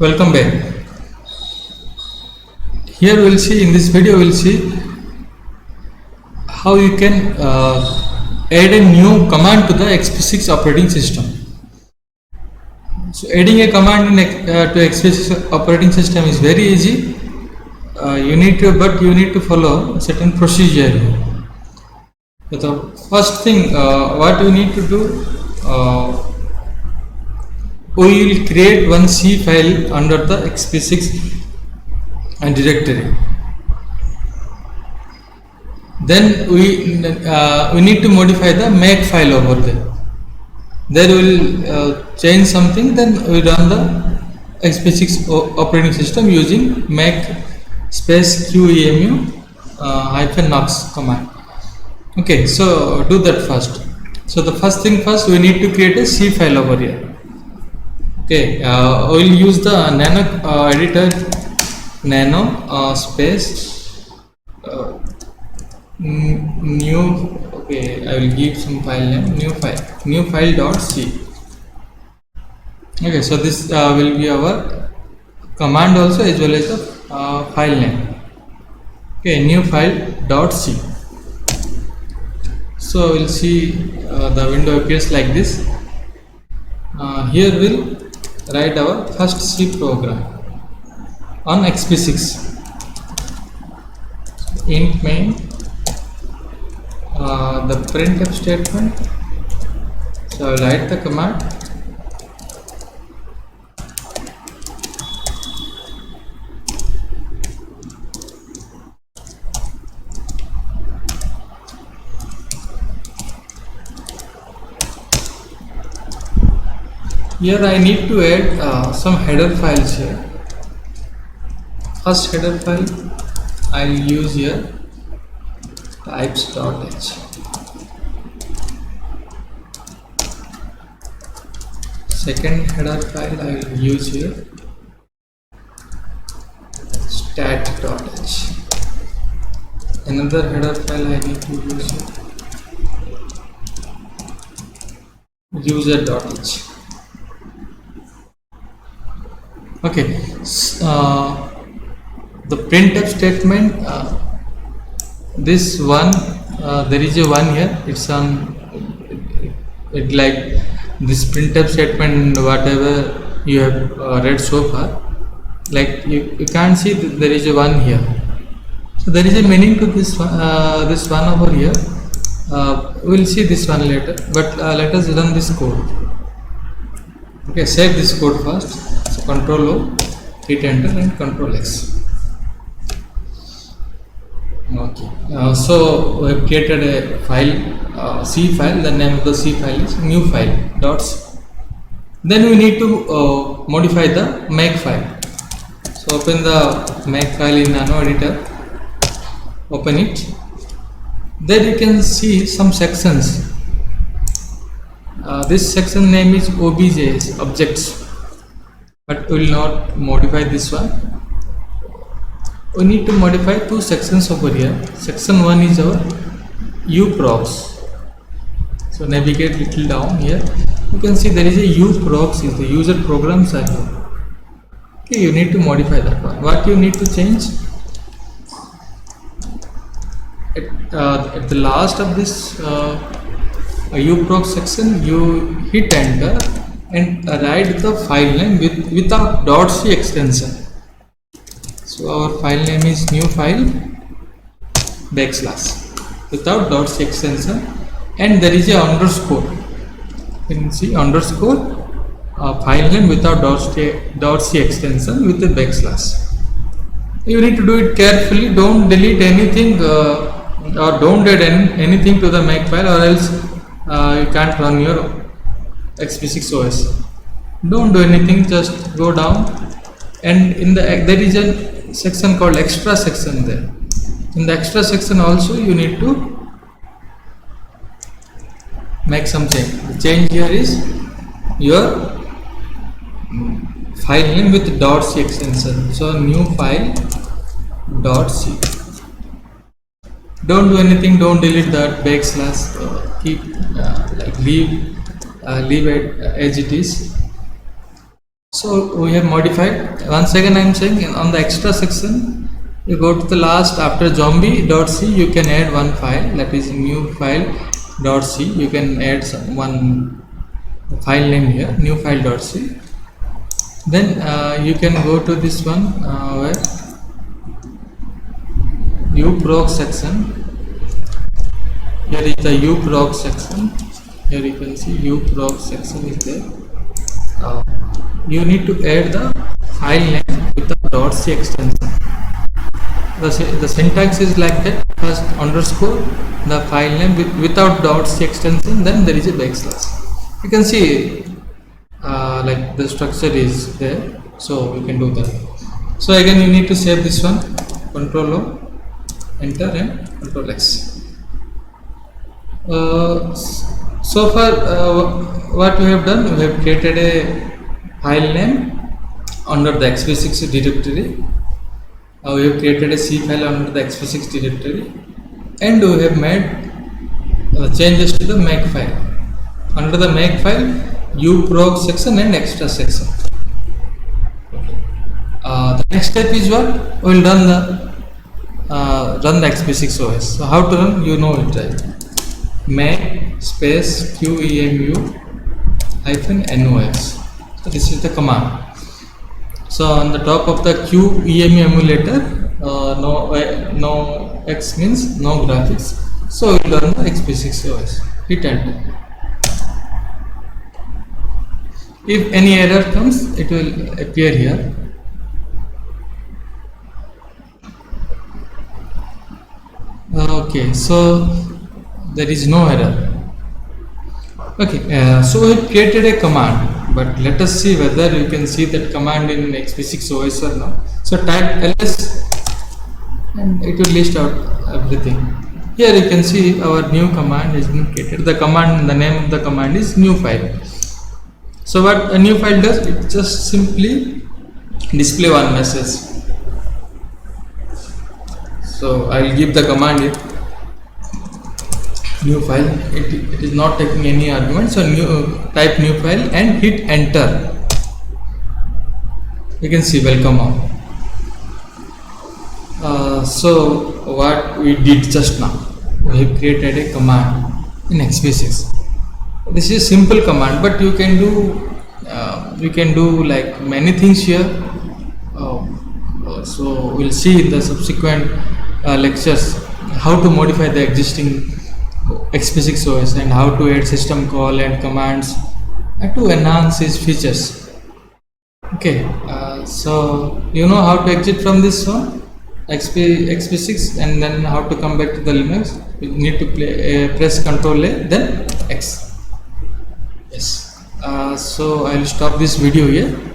Welcome back. Here we'll see in this video we'll see how you can add a new command to the XP6 operating system. So adding a command to XP6 operating system is very easy. You need to follow a certain procedure here. So the first thing what you need to do, we will create one C file under the XP6 directory. Then we need to modify the make file over there. There will change something. Then we run the XP6 operating system using make space QEMU -nox command. Okay, so do that first. So the first thing first, we need to create a C file over here. Okay, we'll use the nano editor, nano space new. Okay, I will give some file name, new file dot C. Okay, so this will be our command also as well as the file name. Okay, new file dot C. So we'll see the window appears like this. Here we'll write our first C program on XP6. Int main, the printf statement. So I will write the command. Here I need to add some header files here. First header file I will use here types.h. Second header file I will use here stat.h. Another header file I need to use here user.h. Okay, the printf statement, this one, there is a one here. It's on it like this printf statement, whatever you have read so far, like you can't see there is a one here. So there is a meaning to this one over here. We'll see this one later, but let us run this code. Okay, save this code first. So Control O, hit enter and Control X. Okay, so we have created a file, C file. The name of the C file is new file .c. Then we need to modify the make file. So open the make file in nano editor. Open it. There you can see some sections. This section name is OBJs, objects, but we will not modify this one. We need to modify two sections over here. Section 1 is our uprox. So navigate little down here. You can see there is a uprox, is the user programs are here. Okay, you need to modify that one. What you need to change? At the last of this uprox section, you hit enter and write the file name without .c extension. So our file name is new file / without .c extension, and there is a underscore. You can see underscore file name without .c extension with the /. You need to do it carefully. Don't delete anything or don't add anything to the make file, or else you can't run your XP6 OS. Don't do anything, just go down, and in the there is a section called extra section there. In the extra section also you need to make some change. The change here is your file name with .c extension. So new file .c. Don't do anything, don't delete that /, keep like leave it as it is. So we have modified. Once again I am saying on the extra section, you go to the last after zombie.c, you can add one file, that is new file.c. You can add one file name here, new file.c. Then you can go to this one where uproc section. Here is the uproc section. Here you can see uproc section is there. You need to add the file name with the .c extension. The syntax is like that: first underscore, the file name without .c extension, then there is a backslash. You can see like the structure is there, so we can do that. So again, you need to save this one. Control O, enter, and Control X. So far, what we have done, we have created a file name under the x86 directory. We have created a C file under the x86 directory, and we have made changes to the make file. Under the make file, uproc section and extra section. The next step is what? We will run the x86 OS. So how to run? You know it, right? Make space qemu -nos. So this is the command. So on the top of the QEMU emulator, no X means no graphics. So we will run the x86 OS. Hit enter. If any error comes, it will appear here. Okay, so there is no error. Okay, so we have created a command. But let us see whether you can see that command in x86 OS or not. So type ls and it will list out everything. Here you can see our new command has been created. The name of the command is new file. So what a new file does, it just simply display one message. So I will give the command here, new file. It is not taking any argument, so type new file and hit enter. You can see welcome all. So what we did just now, we have created a command in x86. This is a simple command, but you can do like many things here. So we'll see in the subsequent lectures how to modify the existing x86 OS and how to add system call and commands and to enhance its features. Okay, so you know how to exit from this one x86 and then how to come back to the Linux. You need to press Ctrl A then X. Yes. So I will stop this video here.